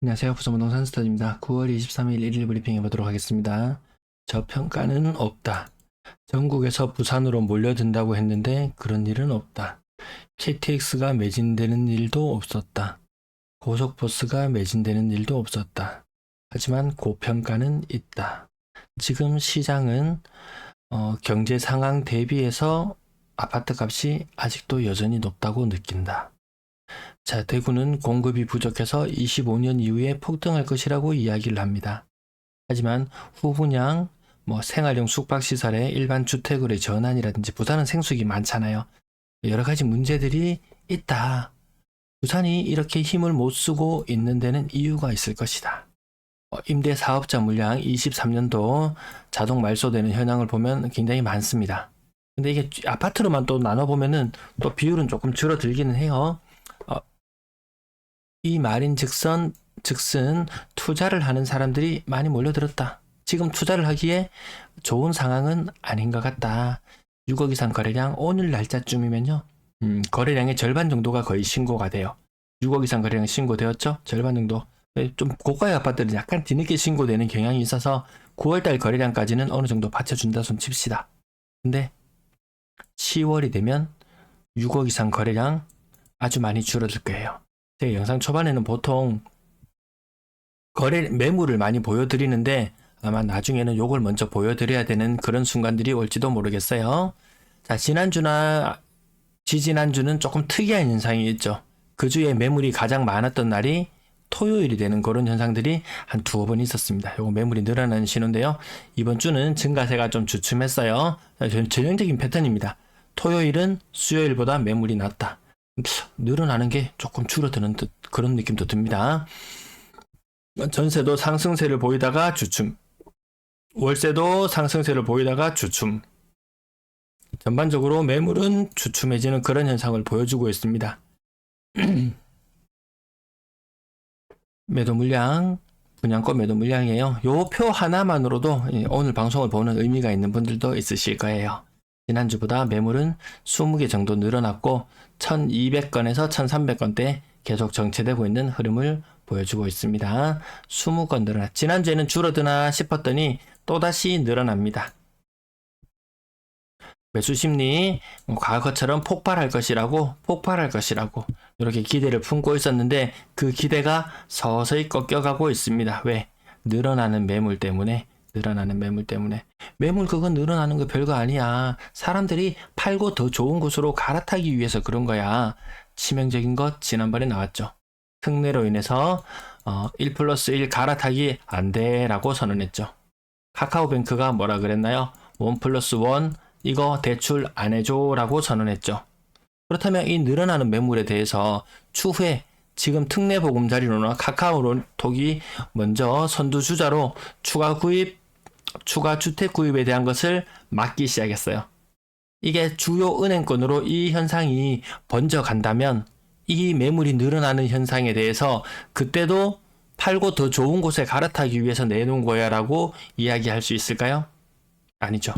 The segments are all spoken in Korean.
안녕하세요. 부서부동산 스터디입니다. 9월 23일 1일 브리핑해 보도록 하겠습니다. 저평가는 없다. 전국에서 부산으로 몰려든다고 했는데 그런 일은 없다. KTX가 매진되는 일도 없었다. 고속버스가 매진되는 일도 없었다. 하지만 고평가는 있다. 지금 시장은 경제 상황 대비해서 아파트 값이 아직도 여전히 높다고 느낀다. 자, 대구는 공급이 부족해서 25년 이후에 폭등할 것이라고 이야기를 합니다. 하지만 후분양, 생활용 숙박시설의 일반 주택으로의 전환이라든지 부산은 생수기 많잖아요. 여러 가지 문제들이 있다. 부산이 이렇게 힘을 못 쓰고 있는 데는 이유가 있을 것이다. 임대 사업자 물량 23년도 자동 말소되는 현황을 보면 굉장히 많습니다. 근데 이게 아파트로만 또 나눠보면은 또 비율은 조금 줄어들기는 해요. 이 말인즉슨 투자를 하는 사람들이 많이 몰려들었다. 지금 투자를 하기에 좋은 상황은 아닌 것 같다. 6억 이상 거래량 오늘 날짜쯤이면요. 거래량의 절반 정도가 거의 신고가 돼요. 6억 이상 거래량 신고되었죠? 절반 정도. 좀 고가의 아파트들은 약간 뒤늦게 신고되는 경향이 있어서 9월달 거래량까지는 어느 정도 받쳐준다 손 칩시다. 근데 10월이 되면 6억 이상 거래량 아주 많이 줄어들 거예요. 제 영상 초반에는 보통 매물을 많이 보여드리는데 아마 나중에는 요걸 먼저 보여드려야 되는 그런 순간들이 올지도 모르겠어요. 자, 지난주나 지지난주는 조금 특이한 현상이 있죠. 그 주에 매물이 가장 많았던 날이 토요일이 되는 그런 현상들이 한 두어 번 있었습니다. 요거 매물이 늘어나는 신호인데요. 이번 주는 증가세가 좀 주춤했어요. 전형적인 패턴입니다. 토요일은 수요일보다 매물이 낮다. 늘어나는 게 조금 줄어드는 듯 그런 느낌도 듭니다. 전세도 상승세를 보이다가 주춤, 월세도 상승세를 보이다가 주춤. 전반적으로 매물은 주춤해지는 그런 현상을 보여주고 있습니다. 매도 물량, 분양권 매도 물량이에요. 요 표 하나만으로도 오늘 방송을 보는 의미가 있는 분들도 있으실 거예요. 지난주보다 매물은 20개 정도 늘어났고 1200건에서 1300건대 계속 정체되고 있는 흐름을 보여주고 있습니다. 20건 늘어났. 지난주에는 줄어드나 싶었더니 또다시 늘어납니다. 매수 심리 과거처럼 폭발할 것이라고 이렇게 기대를 품고 있었는데 그 기대가 서서히 꺾여가고 있습니다. 왜? 늘어나는 매물 때문에. 매물 그거 늘어나는 거 별거 아니야. 사람들이 팔고 더 좋은 곳으로 갈아타기 위해서 그런 거야. 치명적인 것 지난번에 나왔죠. 특례로 인해서 1+1 갈아타기 안 돼라고 선언했죠. 카카오뱅크가 뭐라 그랬나요? 1+1 이거 대출 안 해줘 라고 선언했죠. 그렇다면 이 늘어나는 매물에 대해서 추후에 지금 특례보금자리로나 카카오톡이 먼저 선두주자로 추가 주택 구입에 대한 것을 막기 시작했어요. 이게 주요 은행권으로 이 현상이 번져간다면 이 매물이 늘어나는 현상에 대해서 그때도 팔고 더 좋은 곳에 갈아타기 위해서 내놓은 거야 라고 이야기할 수 있을까요? 아니죠.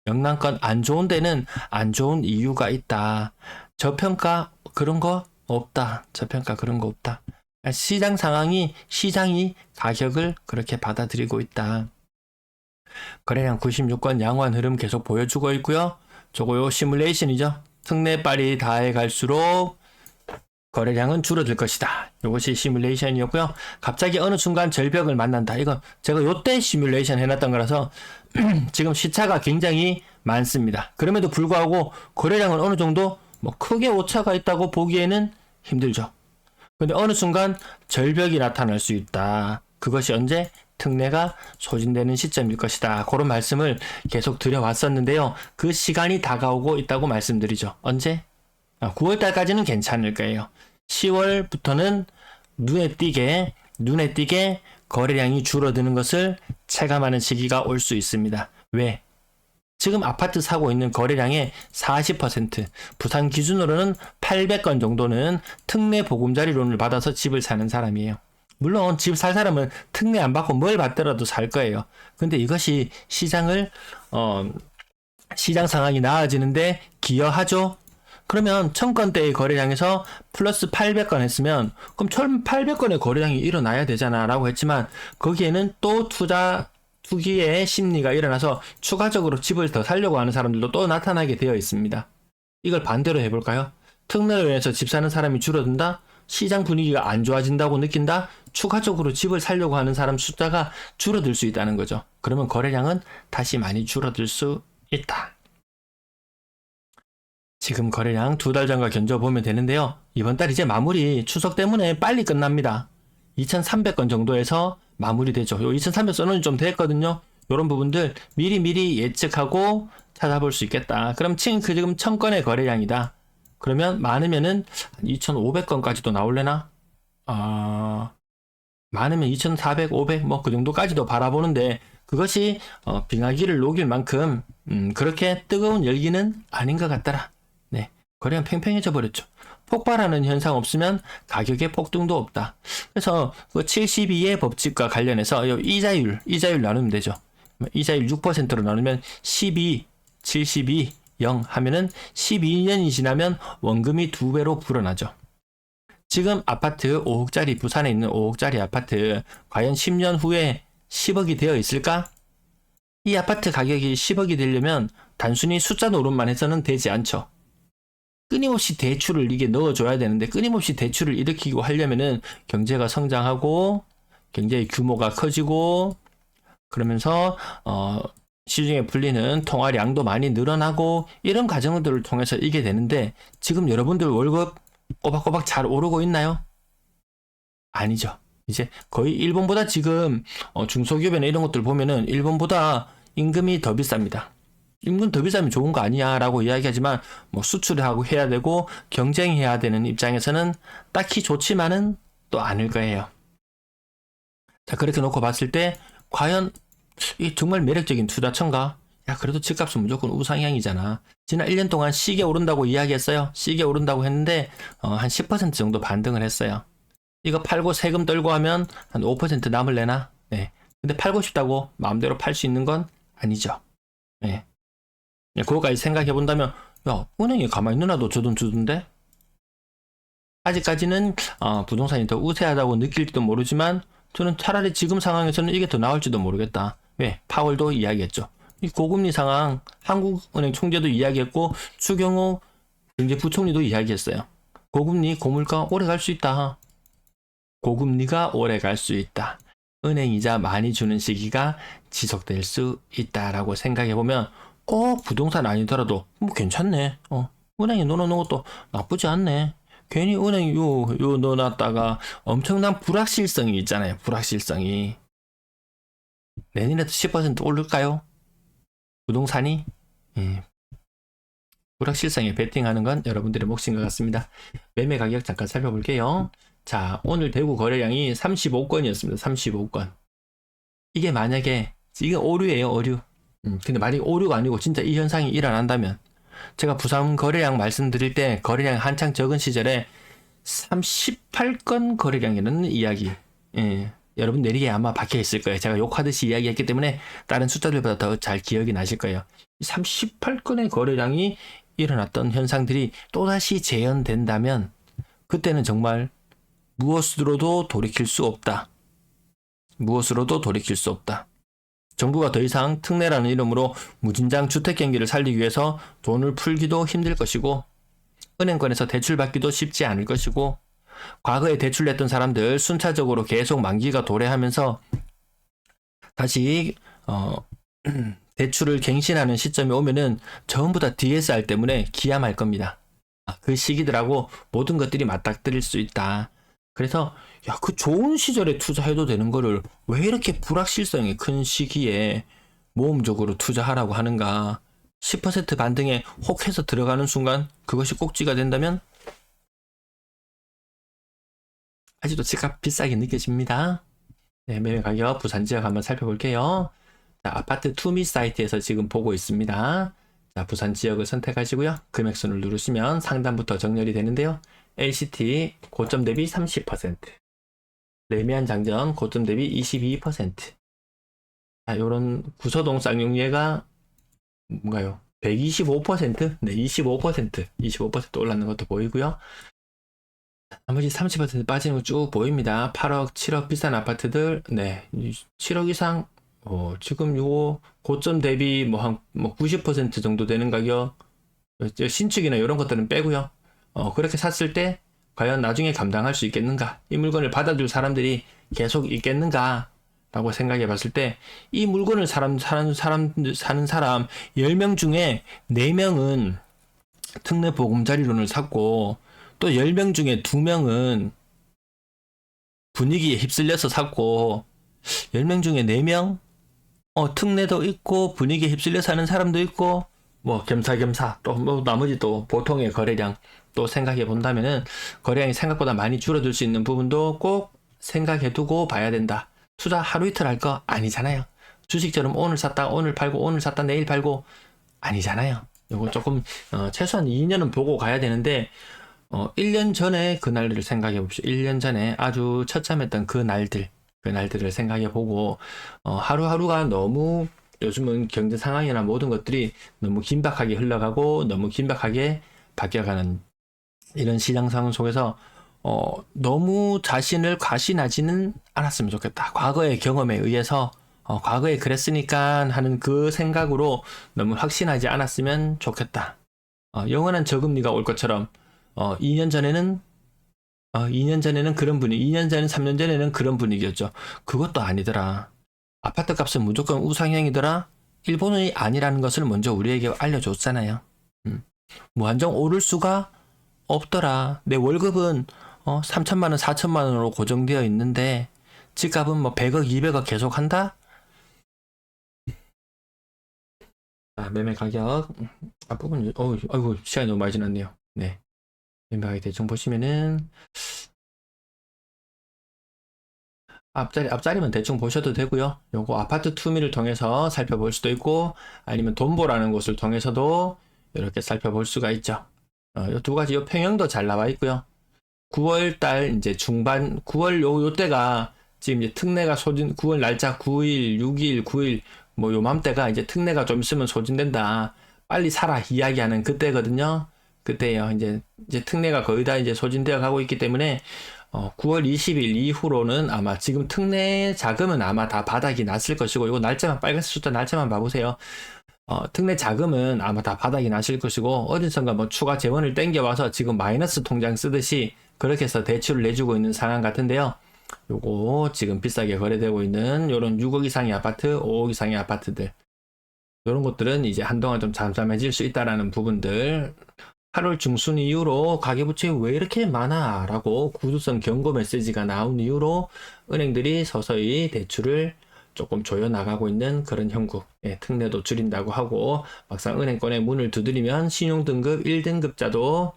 영남권 안 좋은 데는 안 좋은 이유가 있다. 저평가 그런 거 없다. 시장 상황이 시장이 가격을 그렇게 받아들이고 있다. 거래량 96건 양호한 흐름 계속 보여주고 있고요. 저거요 시뮬레이션이죠. 특례빨이 다해 갈수록 거래량은 줄어들 것이다. 이것이 시뮬레이션이었고요. 갑자기 어느 순간 절벽을 만난다. 이거 제가 요때 시뮬레이션 해놨던 거라서 지금 시차가 굉장히 많습니다. 그럼에도 불구하고 거래량은 어느 정도 크게 오차가 있다고 보기에는 힘들죠. 근데 어느 순간 절벽이 나타날 수 있다. 그것이 언제? 특례가 소진되는 시점일 것이다. 그런 말씀을 계속 드려왔었는데요. 그 시간이 다가오고 있다고 말씀드리죠. 언제? 9월달까지는 괜찮을 거예요. 10월부터는 눈에 띄게 거래량이 줄어드는 것을 체감하는 시기가 올 수 있습니다. 왜? 지금 아파트 사고 있는 거래량의 40%, 부산 기준으로는 800건 정도는 특례 보금자리론을 받아서 집을 사는 사람이에요. 물론 집 살 사람은 특례 안 받고 뭘 받더라도 살 거예요. 근데 이것이 시장 상황이 나아지는데 기여하죠? 그러면 1000건대의 거래량에서 플러스 800건 했으면 그럼 1800건의 거래량이 일어나야 되잖아 라고 했지만 거기에는 또 투기의 심리가 일어나서 추가적으로 집을 더 사려고 하는 사람들도 또 나타나게 되어 있습니다. 이걸 반대로 해볼까요? 특례로 인해서 집 사는 사람이 줄어든다? 시장 분위기가 안 좋아진다고 느낀다? 추가적으로 집을 사려고 하는 사람 숫자가 줄어들 수 있다는 거죠. 그러면 거래량은 다시 많이 줄어들 수 있다. 지금 거래량 2달 전과 견져보면 되는데요. 이번 달 이제 마무리 추석 때문에 빨리 끝납니다. 2300건 정도에서 마무리되죠. 요 2300 써놓은 좀 됐거든요. 이런 부분들 미리 예측하고 찾아볼 수 있겠다. 그럼 지금 1000건의 거래량이다. 그러면 많으면은 2500건까지도 나올래나? 많으면 2400, 500 뭐 그 정도까지도 바라보는데 그것이 빙하기를 녹일 만큼 그렇게 뜨거운 열기는 아닌 것 같더라. 네, 거래량 팽팽해져 버렸죠. 폭발하는 현상 없으면 가격의 폭등도 없다. 그래서 그 72의 법칙과 관련해서 이자율 나누면 되죠. 이자율 6%로 나누면 12, 72, 0 하면은 12년이 지나면 원금이 2배로 불어나죠. 지금 아파트 5억짜리 부산에 있는 5억짜리 아파트 과연 10년 후에 10억이 되어 있을까? 이 아파트 가격이 10억이 되려면 단순히 숫자 노름만 해서는 되지 않죠. 끊임없이 대출을 이게 넣어줘야 되는데 끊임없이 대출을 일으키고 하려면은 경제가 성장하고 경제의 규모가 커지고 그러면서 시중에 풀리는 통화량도 많이 늘어나고 이런 과정들을 통해서 이게 되는데 지금 여러분들 월급 꼬박꼬박 잘 오르고 있나요? 아니죠. 이제 거의 일본보다 지금 중소기업이나 이런 것들 보면은 일본보다 임금이 더 비쌉니다. 임금 더 비싸면 좋은 거 아니야 라고 이야기하지만 뭐 수출을 하고 해야 되고 경쟁해야 되는 입장에서는 딱히 좋지만은 또 않을 거예요. 자, 그렇게 놓고 봤을 때 과연 이 정말 매력적인 투자처인가? 야, 그래도 집값은 무조건 우상향이잖아. 지난 1년 동안 시계 오른다고 이야기했어요. 시계 오른다고 했는데 한 10% 정도 반등을 했어요. 이거 팔고 세금 떨고 하면 한 5% 남을래나? 네. 근데 팔고 싶다고 마음대로 팔 수 있는 건 아니죠. 네. 그거까지 생각해 본다면 야, 은행에 가만히 누나도 저 돈 주던데? 아직까지는 부동산이 더 우세하다고 느낄지도 모르지만 저는 차라리 지금 상황에서는 이게 더 나을지도 모르겠다. 왜? 파월도 이야기했죠. 이 고금리 상황 한국은행 총재도 이야기했고 추경호 경제부총리도 이야기했어요. 고금리 고물가 오래 갈 수 있다. 고금리가 오래 갈 수 있다. 은행 이자 많이 주는 시기가 지속될 수 있다라고 생각해 보면 꼭 부동산 아니더라도 뭐 괜찮네. 은행에 넣어놓는 것도 나쁘지 않네. 괜히 은행 요 넣어놨다가 엄청난 불확실성이 있잖아요. 불확실성이. 내년에도 10% 오를까요? 부동산이? 불확실성에 베팅하는 건 여러분들의 몫인 것 같습니다. 매매 가격 잠깐 살펴볼게요. 자, 오늘 대구 거래량이 35건이었습니다. 35건. 이게 만약에 이게 오류예요, 오류. 근데 만약에 오류가 아니고 진짜 이 현상이 일어난다면 제가 부산 거래량 말씀드릴 때 거래량 한창 적은 시절에 38건 거래량이라는 이야기 여러분 내리에 아마 박혀 있을 거예요. 제가 욕하듯이 이야기했기 때문에 다른 숫자들보다 더 잘 기억이 나실 거예요. 38건의 거래량이 일어났던 현상들이 또다시 재현된다면 그때는 정말 무엇으로도 돌이킬 수 없다. 무엇으로도 돌이킬 수 없다. 정부가 더 이상 특례라는 이름으로 무진장 주택 경기를 살리기 위해서 돈을 풀기도 힘들 것이고 은행권에서 대출받기도 쉽지 않을 것이고 과거에 대출냈던 사람들 순차적으로 계속 만기가 도래하면서 다시 대출을 갱신하는 시점이 오면은 전부 다 DSR 때문에 기함할 겁니다. 그 시기들하고 모든 것들이 맞닥뜨릴 수 있다. 그래서 야, 그 좋은 시절에 투자해도 되는 거를 왜 이렇게 불확실성이 큰 시기에 모험적으로 투자하라고 하는가. 10% 반등에 혹해서 들어가는 순간 그것이 꼭지가 된다면 아직도 집값 비싸게 느껴집니다. 네, 매매 가격 부산 지역 한번 살펴볼게요. 자, 아파트 투미 사이트에서 지금 보고 있습니다. 자, 부산 지역을 선택하시고요. 금액순을 누르시면 상단부터 정렬이 되는데요. LCT 고점 대비 30%, 레미안 장전 고점 대비 22%. 자, 요런 구서동 쌍용리가 뭔가요? 125%? 네, 25% 올랐는 것도 보이고요. 나머지 30% 빠지는 거 쭉 보입니다. 8억, 7억 비싼 아파트들, 네, 7억 이상, 지금 요거 고점 대비 한 90% 정도 되는 가격, 신축이나 이런 것들은 빼고요. 그렇게 샀을 때 과연 나중에 감당할 수 있겠는가? 이 물건을 받아줄 사람들이 계속 있겠는가? 라고 생각해 봤을 때, 이 물건을 사는 사람 10명 중에 4명은 특례 보금자리론을 샀고, 또 10명 중에 2명은 분위기에 휩쓸려서 샀고, 10명 중에 4명, 특례도 있고, 분위기에 휩쓸려 사는 사람도 있고, 겸사겸사, 또 나머지 또 보통의 거래량 또 생각해 본다면은, 거래량이 생각보다 많이 줄어들 수 있는 부분도 꼭 생각해 두고 봐야 된다. 투자 하루 이틀 할 거 아니잖아요. 주식처럼 오늘 샀다 오늘 팔고 오늘 샀다 내일 팔고 아니잖아요. 요거 조금 최소한 2년은 보고 가야 되는데 1년 전에 그날들을 생각해 봅시다. 1년 전에 아주 처참했던 그날들을 생각해 보고 하루하루가 너무 요즘은 경제 상황이나 모든 것들이 너무 긴박하게 흘러가고 너무 긴박하게 바뀌어가는 이런 시장 상황 속에서 너무 자신을 과신하지는 않았으면 좋겠다. 과거의 경험에 의해서 과거에 그랬으니까 하는 그 생각으로 너무 확신하지 않았으면 좋겠다. 영원한 저금리가 올 것처럼 2년 전에는 그런 분위기, 2년 전에 3년 전에는 그런 분위기였죠. 그것도 아니더라. 아파트 값은 무조건 우상향이더라. 일본이 아니라는 것을 먼저 우리에게 알려줬잖아요. 무한정 오를 수가 없더라. 내 월급은 3천만 원, 4천만 원으로 고정되어 있는데 집값은 100억, 200억 계속 한다? 매매 가격 앞부분 아이고 시간이 너무 많이 지났네요. 네. 매매 가격 대충 보시면은 앞자리만 대충 보셔도 되고요. 요거 아파트 투미를 통해서 살펴볼 수도 있고 아니면 돈보라는 곳을 통해서도 이렇게 살펴볼 수가 있죠. 요 두 가지 요 평형도 잘 나와 있고요. 9월 달 이제 중반 9월 요때가 지금 이제 특례가 9월 날짜 9일, 6일, 9일 요맘때가 이제 특례가 좀 있으면 소진된다. 빨리 사라 이야기하는 그때거든요. 그때요. 이제 특례가 거의 다 이제 소진되어 가고 있기 때문에 9월 20일 이후로는 아마 지금 특례 자금은 아마 다 바닥이 났을 것이고 이거 날짜만 빨간색 숫자 날짜만 봐보세요. 특례 자금은 아마 다 바닥이 나실 것이고 어디선가 추가 재원을 땡겨와서 지금 마이너스 통장 쓰듯이 그렇게 해서 대출을 내주고 있는 상황 같은데요. 요거 지금 비싸게 거래되고 있는 요런 6억 이상의 아파트, 5억 이상의 아파트들 요런 것들은 이제 한동안 좀 잠잠해질 수 있다라는 부분들 8월 중순 이후로 가계부채 왜 이렇게 많아? 라고 구두성 경고 메시지가 나온 이후로 은행들이 서서히 대출을 조금 조여나가고 있는 그런 형국. 특례도 줄인다고 하고 막상 은행권에 문을 두드리면 신용등급 1등급자도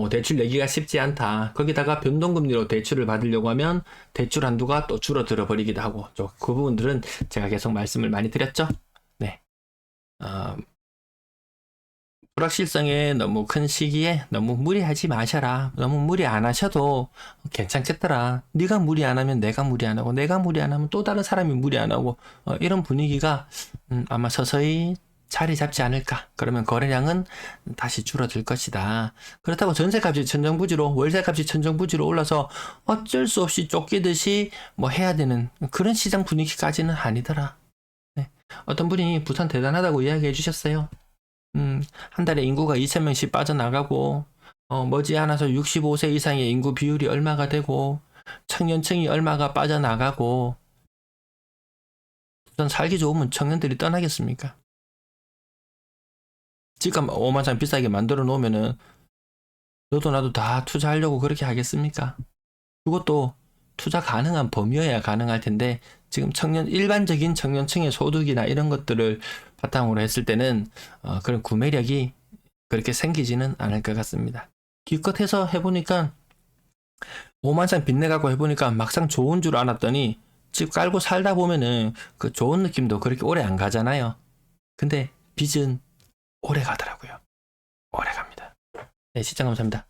대출 내기가 쉽지 않다. 거기다가 변동금리로 대출을 받으려고 하면 대출 한도가 또 줄어들어 버리기도 하고 그 부분들은 제가 계속 말씀을 많이 드렸죠. 네. 불확실성에 너무 큰 시기에 너무 무리하지 마셔라. 너무 무리 안 하셔도 괜찮겠더라. 네가 무리 안 하면 내가 무리 안 하고 내가 무리 안 하면 또 다른 사람이 무리 안 하고 이런 분위기가 아마 서서히 자리 잡지 않을까. 그러면 거래량은 다시 줄어들 것이다. 그렇다고 전세값이 천정부지로 월세값이 천정부지로 올라서 어쩔 수 없이 쫓기듯이 해야 되는 그런 시장 분위기까지는 아니더라. 네. 어떤 분이 부산 대단하다고 이야기해 주셨어요. 한 달에 인구가 2,000명씩 빠져나가고, 머지않아서 65세 이상의 인구 비율이 얼마가 되고, 청년층이 얼마가 빠져나가고, 우선 살기 좋으면 청년들이 떠나겠습니까? 집값 5만 원 비싸게 만들어 놓으면은, 너도 나도 다 투자하려고 그렇게 하겠습니까? 그것도 투자 가능한 범위여야 가능할 텐데, 지금 일반적인 청년층의 소득이나 이런 것들을 바탕으로 했을 때는 그런 구매력이 그렇게 생기지는 않을 것 같습니다. 기껏 해서 해보니까 5만원 빚내갖고 해보니까 막상 좋은 줄 알았더니 집 깔고 살다 보면은 그 좋은 느낌도 그렇게 오래 안 가잖아요. 근데 빚은 오래 가더라고요. 오래 갑니다. 네, 시청 감사합니다.